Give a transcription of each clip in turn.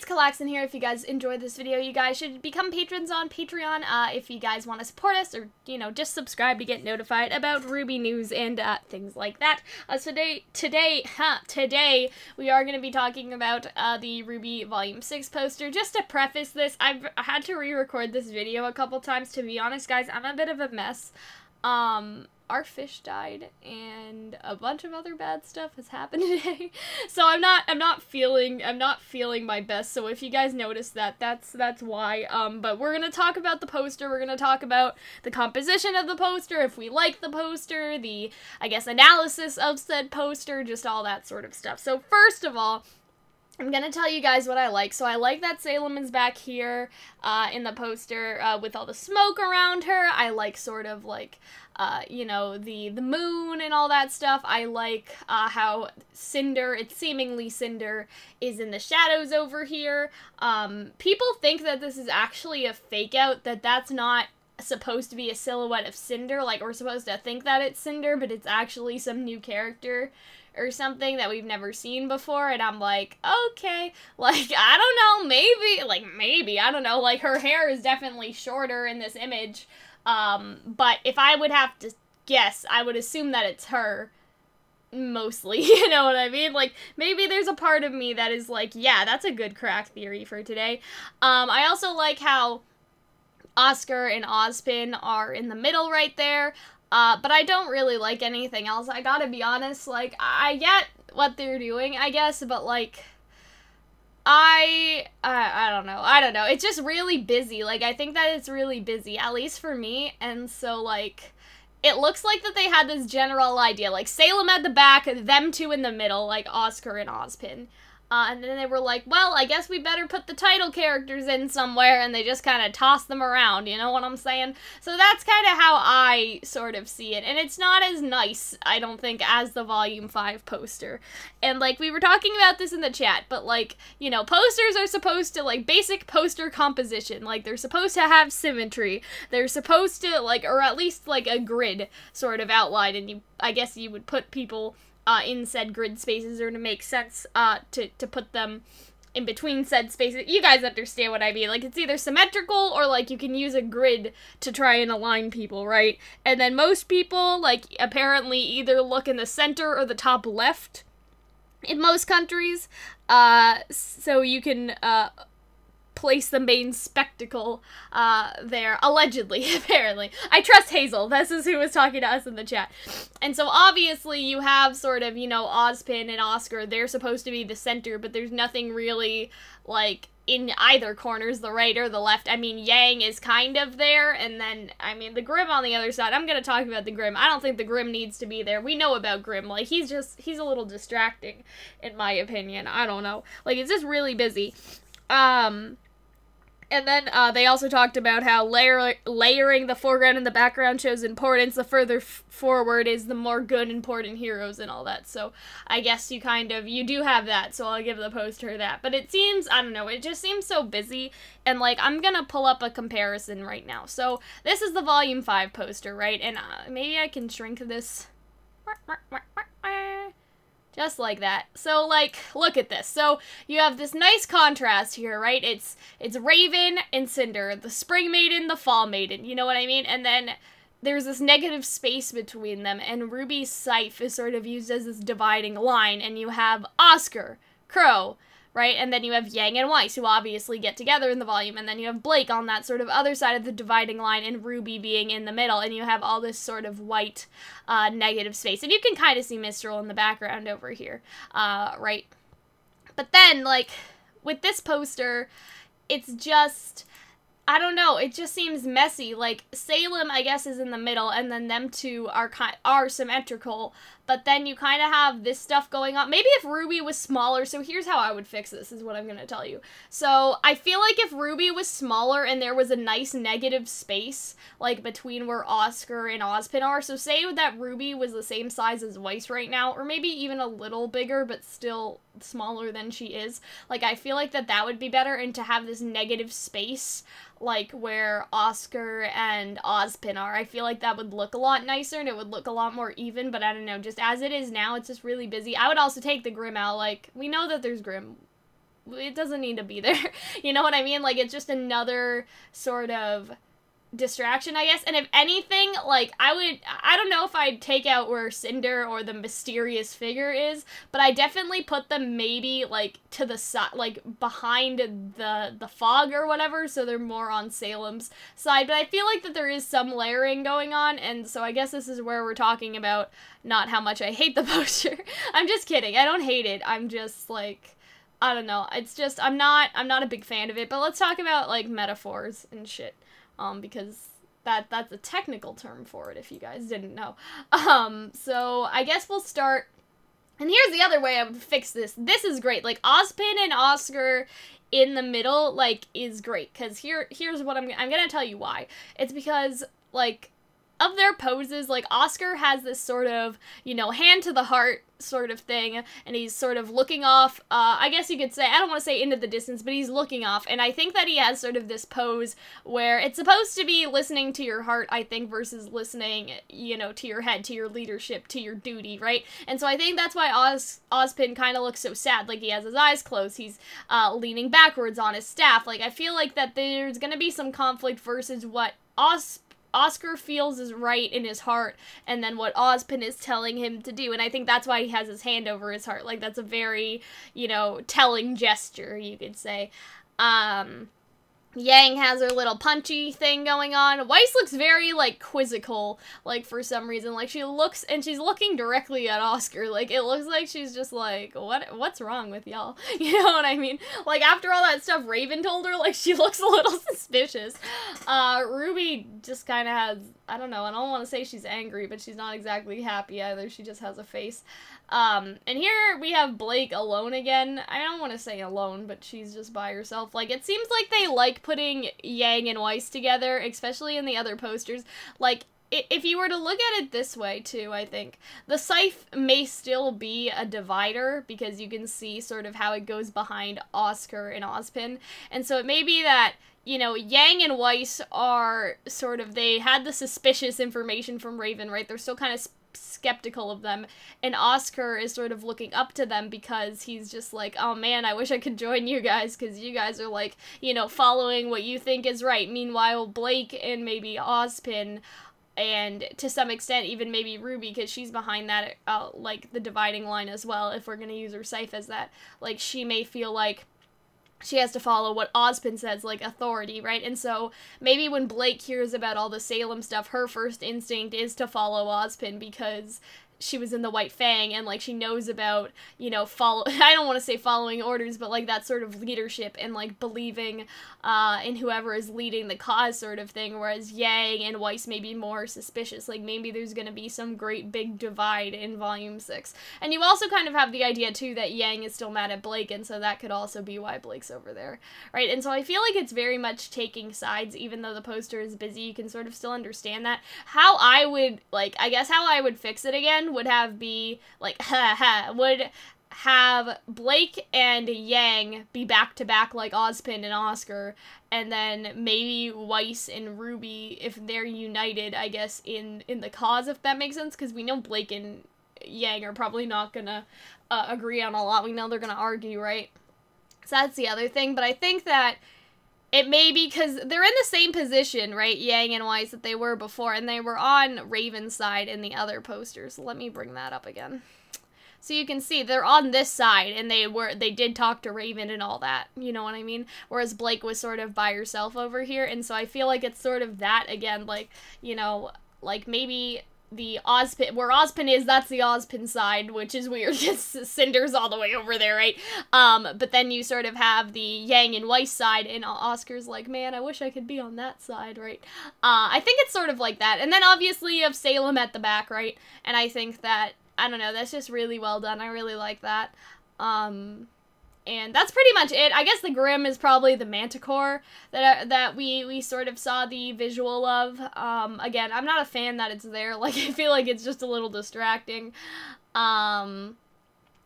it's Calxiyn here. If you guys enjoyed this video, you guys should become patrons on Patreon if you guys want to support us, or, you know, just subscribe to get notified about RWBY news and things like that. So today we are going to be talking about the RWBY Volume 6 poster. Just to preface this, I've had to re-record this video a couple times. To be honest, guys, I'm a bit of a mess. Our fish died, and a bunch of other bad stuff has happened today. So I'm not feeling my best. So if you guys notice that, that's why. But we're gonna talk about the poster. We're gonna talk about the composition of the poster, if we like the poster, the, I guess, analysis of said poster, just all that sort of stuff. So first of all, I'm gonna tell you guys what I like. So I like that Salem is back here in the poster with all the smoke around her. I like sort of like, you know, the moon and all that stuff. I like how Cinder, it's seemingly Cinder, is in the shadows over here. People think that this is actually a fake out, that's not supposed to be a silhouette of Cinder. Like, we're supposed to think that it's Cinder, but it's actually some new character or something that we've never seen before, and I'm like, okay, like, I don't know, maybe, I don't know, like, her hair is definitely shorter in this image, but if I would have to guess, I would assume that it's her, mostly, you know what I mean? Like, maybe there's a part of me that is like, yeah, that's a good crack theory for today. I also like how Oscar and Ozpin are in the middle right there. But I don't really like anything else. I gotta be honest, like, I get what they're doing, I guess, but, like, I don't know. It's just really busy. Like, I think that it's really busy, at least for me, and so, like, it looks like that they had this general idea, like, Salem at the back, them two in the middle, like, Oscar and Ozpin. And then they were like, well, I guess we better put the title characters in somewhere, and they just kind of toss them around, you know what I'm saying? So that's kind of how I sort of see it, and it's not as nice, I don't think, as the Volume 5 poster. And, like, we were talking about this in the chat, but, like, you know, posters are supposed to, like, basic poster composition, like, they're supposed to have symmetry, they're supposed to, like, or at least, like, a grid sort of outline, and I guess you would put people in said grid spaces, or to make sense, to put them in between said spaces. You guys understand what I mean. Like, it's either symmetrical, or, like, you can use a grid to try and align people, right? And then most people, like, apparently either look in the center or the top left in most countries, so you can, place the main spectacle, there, allegedly, apparently. I trust Hazel, this is who was talking to us in the chat. And so obviously you have sort of, you know, Ozpin and Oscar, they're supposed to be the center, but there's nothing really, like, in either corners, the right or the left. I mean, Yang is kind of there, and then, I mean, the Grimm on the other side, I'm gonna talk about the Grimm. I don't think the Grimm needs to be there. We know about Grimm, like, he's a little distracting, in my opinion. I don't know. Like, it's just really busy. And then they also talked about how layering the foreground and the background shows importance. The further forward is the more good, important heroes and all that. So I guess you do have that, so I'll give the poster that. But it seems, I don't know, it just seems so busy. And, like, I'm gonna pull up a comparison right now. So this is the Volume 5 poster, right? And maybe I can shrink this. Just like that. So, like, look at this. So, you have this nice contrast here, right? It's Raven and Cinder, the Spring Maiden, the Fall Maiden, you know what I mean? And then there's this negative space between them, and Ruby's scythe is sort of used as this dividing line, and you have Oscar, Crow, right? And then you have Yang and Weiss, who obviously get together in the volume, and then you have Blake on that sort of other side of the dividing line, and RWBY being in the middle, and you have all this sort of white, negative space. And you can kind of see Mistral in the background over here, right? But then, like, with this poster, it's just, I don't know, it just seems messy. Like, Salem, I guess, is in the middle, and then them two are symmetrical, but then you kind of have this stuff going on. Maybe if RWBY was smaller, so here's how I would fix this, is what I'm going to tell you. So, I feel like if RWBY was smaller and there was a nice negative space, like, between where Oscar and Ozpin are, so say that RWBY was the same size as Weiss right now, or maybe even a little bigger, but still smaller than she is, like, I feel like that would be better, and to have this negative space, like, where Oscar and Ozpin are, I feel like that would look a lot nicer, and it would look a lot more even, but I don't know, just as it is now, it's just really busy. I would also take the Grimm out, like, we know that there's Grimm. it doesn't need to be there. You know what I mean? Like, it's just another sort of distraction, I guess. And if anything, like, I don't know if I'd take out where Cinder or the mysterious figure is, but I definitely put them maybe, like, to the side, like, behind the fog or whatever, so they're more on Salem's side. But I feel like that there is some layering going on, and so I guess this is where we're talking about not how much I hate the poster. I'm just kidding. I don't hate it. I'm just, like, I don't know. It's just, I'm not a big fan of it. But let's talk about, like, metaphors and shit. Because that's a technical term for it, if you guys didn't know. So I guess we'll start, and here's the other way I would fix this. This is great. Like, Ozpin and Oscar in the middle, like, is great, because here's what I'm gonna tell you why. It's because, like, of their poses, like, Oscar has this sort of, you know, hand to the heart sort of thing, and he's sort of looking off, I guess you could say, I don't want to say into the distance, but he's looking off, and I think that he has sort of this pose where it's supposed to be listening to your heart, I think, versus listening, you know, to your head, to your leadership, to your duty, right? And so I think that's why Ozpin kind of looks so sad, like, he has his eyes closed, he's leaning backwards on his staff. Like, I feel like that there's gonna be some conflict versus what Oscar feels is right in his heart, and then what Ozpin is telling him to do, and I think that's why he has his hand over his heart. Like, that's a very, you know, telling gesture, you could say. Yang has her little punchy thing going on. Weiss looks very, like, quizzical, like, for some reason. Like, she looks, and she's looking directly at Oscar. Like, it looks like she's just like, what's wrong with y'all? You know what I mean? Like, after all that stuff Raven told her, like, she looks a little suspicious. RWBY just kind of has, I don't know, I don't want to say she's angry, but she's not exactly happy either. She just has a face. And here we have Blake alone again. I don't want to say alone, but she's just by herself. Like, it seems like they like putting Yang and Weiss together, especially in the other posters. Like, if you were to look at it this way, too, I think, the scythe may still be a divider, because you can see sort of how it goes behind Oscar and Ozpin. And so it may be that, you know, Yang and Weiss are sort of, they had the suspicious information from Raven, right? They're still kind of skeptical of them, and Oscar is sort of looking up to them because he's just like, oh man, I wish I could join you guys, because you guys are, like, you know, following what you think is right. Meanwhile, Blake and maybe Ozpin, and to some extent even maybe RWBY, because she's behind that, like, the dividing line as well, if we're gonna use her scythe as that, like, she may feel like she has to follow what Ozpin says, like, authority, right? And so maybe when Blake hears about all the Salem stuff, her first instinct is to follow Ozpin because she was in the White Fang, and, like, she knows about, you know, I don't want to say following orders, but, like, that sort of leadership and, like, believing in whoever is leading the cause sort of thing, whereas Yang and Weiss may be more suspicious. Like, maybe there's gonna be some great big divide in Volume 6. And you also kind of have the idea, too, that Yang is still mad at Blake, and so that could also be why Blake's over there, right? And so I feel like it's very much taking sides, even though the poster is busy, you can sort of still understand that. How I would, like, I guess how I would fix it again would would have Blake and Yang be back-to-back like Ozpin and Oscar, and then maybe Weiss and RWBY, if they're united, I guess, in the cause, if that makes sense, because we know Blake and Yang are probably not gonna agree on a lot. We know they're gonna argue, right? So that's the other thing, but I think that it may be because they're in the same position, right, Yang and Weiss, that they were before, and they were on Raven's side in the other posters. Let me bring that up again. So you can see they're on this side, and they did talk to Raven and all that, you know what I mean? Whereas Blake was sort of by herself over here, and so I feel like it's sort of that again, like, you know, like maybe the Ozpin, where Ozpin is, that's the Ozpin side, which is weird, because Cinder's all the way over there, right? But then you sort of have the Yang and Weiss side, and Oscar's like, man, I wish I could be on that side, right? I think it's sort of like that. And then obviously you have Salem at the back, right? And I think that, I don't know, that's just really well done. I really like that. And that's pretty much it. I guess the Grim is probably the Manticore that we sort of saw the visual of. Again, I'm not a fan that it's there. Like, I feel like it's just a little distracting.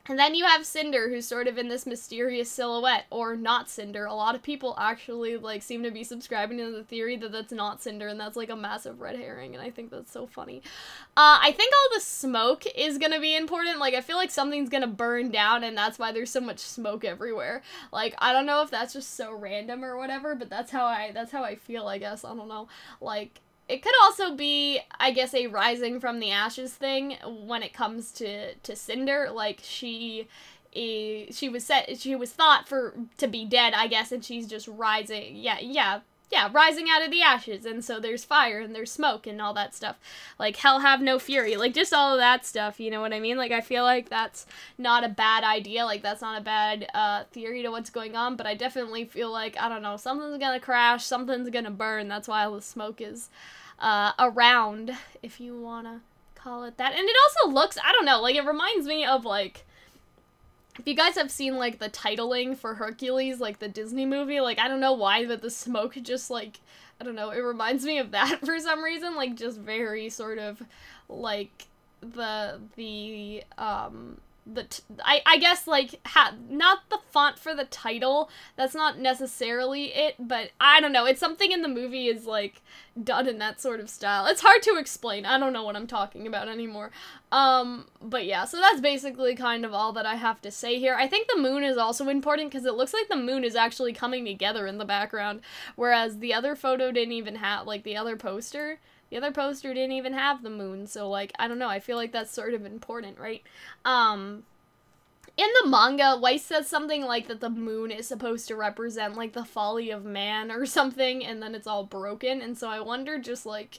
And then you have Cinder, who's sort of in this mysterious silhouette, or not Cinder. A lot of people actually, like, seem to be subscribing to the theory that that's not Cinder, and that's, like, a massive red herring, and I think that's so funny. I think all the smoke is gonna be important. Like, I feel like something's gonna burn down, and that's why there's so much smoke everywhere. Like, I don't know if that's just so random or whatever, but that's how I feel, I guess. I don't know. Like, it could also be, I guess, a rising from the ashes thing when it comes to Cinder. Like, she was thought to be dead, I guess, and she's just rising. Yeah, rising out of the ashes, and so there's fire and there's smoke and all that stuff. Like, hell have no fury. Like, just all of that stuff, you know what I mean? Like, I feel like that's not a bad idea. Like, that's not a bad theory to what's going on, but I definitely feel like, I don't know, something's gonna crash, something's gonna burn. That's why all the smoke is around, if you wanna call it that. And it also looks, I don't know, like, it reminds me of, like, if you guys have seen, like, the titling for Hercules, like, the Disney movie, like, I don't know why, but the smoke just, like, I don't know, it reminds me of that for some reason, like, just very sort of, like, I guess, like, not the font for the title, that's not necessarily it, but I don't know, it's something in the movie is, like, done in that sort of style. It's hard to explain, I don't know what I'm talking about anymore. But yeah, so that's basically kind of all that I have to say here. I think the moon is also important, because it looks like the moon is actually coming together in the background, whereas the other photo didn't even have, like, the other poster didn't even have the moon, so, like, I don't know, I feel like that's sort of important, right? In the manga, Weiss says something like that the moon is supposed to represent, like, the folly of man or something, and then it's all broken, and so I wonder just, like,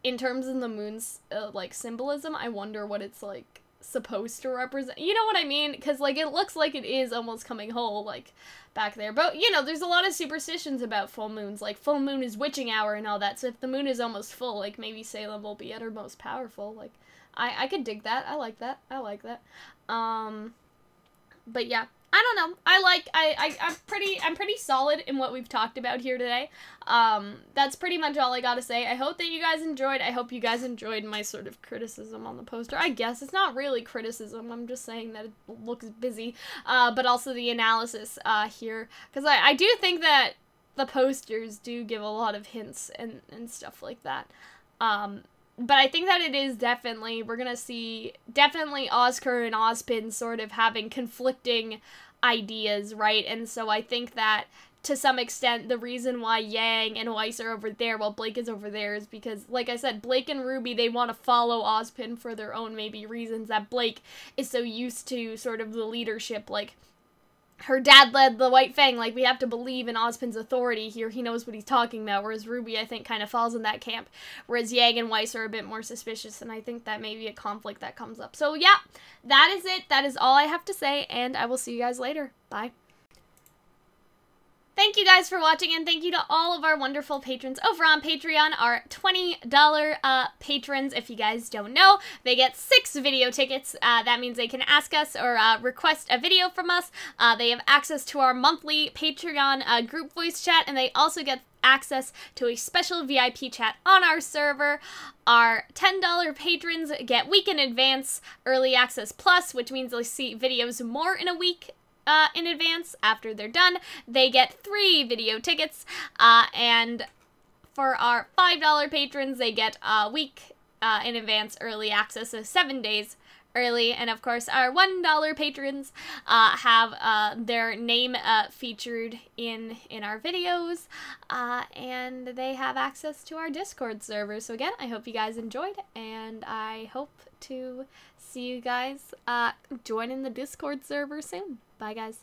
in terms of the moon's, like, symbolism, I wonder what it's, like, supposed to represent. You know what I mean? Because, like, it looks like it is almost coming whole, like, back there. But, you know, there's a lot of superstitions about full moons. Like, full moon is witching hour and all that. So if the moon is almost full, like, maybe Salem will be at her most powerful. Like, I could dig that. I like that. But yeah, I don't know. I'm pretty solid in what we've talked about here today. That's pretty much all I gotta say. I hope that you guys enjoyed. I hope you guys enjoyed my sort of criticism on the poster. I guess it's not really criticism. I'm just saying that it looks busy. But also the analysis here, because I do think that the posters do give a lot of hints and stuff like that. But I think that it is definitely, we're gonna see definitely Oscar and Ozpin sort of having conflicting ideas, right? And so I think that to some extent the reason why Yang and Weiss are over there while Blake is over there is because, like I said, Blake and RWBY, they want to follow Ozpin for their own maybe reasons, that Blake is so used to sort of the leadership, like, her dad led the White Fang, like, we have to believe in Ozpin's authority here, he knows what he's talking about, whereas RWBY, I think, kind of falls in that camp, whereas Yang and Weiss are a bit more suspicious, and I think that may be a conflict that comes up. So yeah, that is it, that is all I have to say, and I will see you guys later. Bye. Thank you guys for watching, and thank you to all of our wonderful patrons over on Patreon, our $20 patrons. If you guys don't know, they get 6 video tickets. That means they can ask us or request a video from us. They have access to our monthly Patreon group voice chat, and they also get access to a special VIP chat on our server. Our $10 patrons get week in advance early access plus, which means they'll see videos more in a week in advance after they're done. They get 3 video tickets, and for our $5 patrons, they get a week in advance early access, so 7 days early. And of course, our $1 patrons have their name featured in our videos, and they have access to our Discord server. So again, I hope you guys enjoyed, and I hope to see you guys join in the Discord server soon. Bye, guys.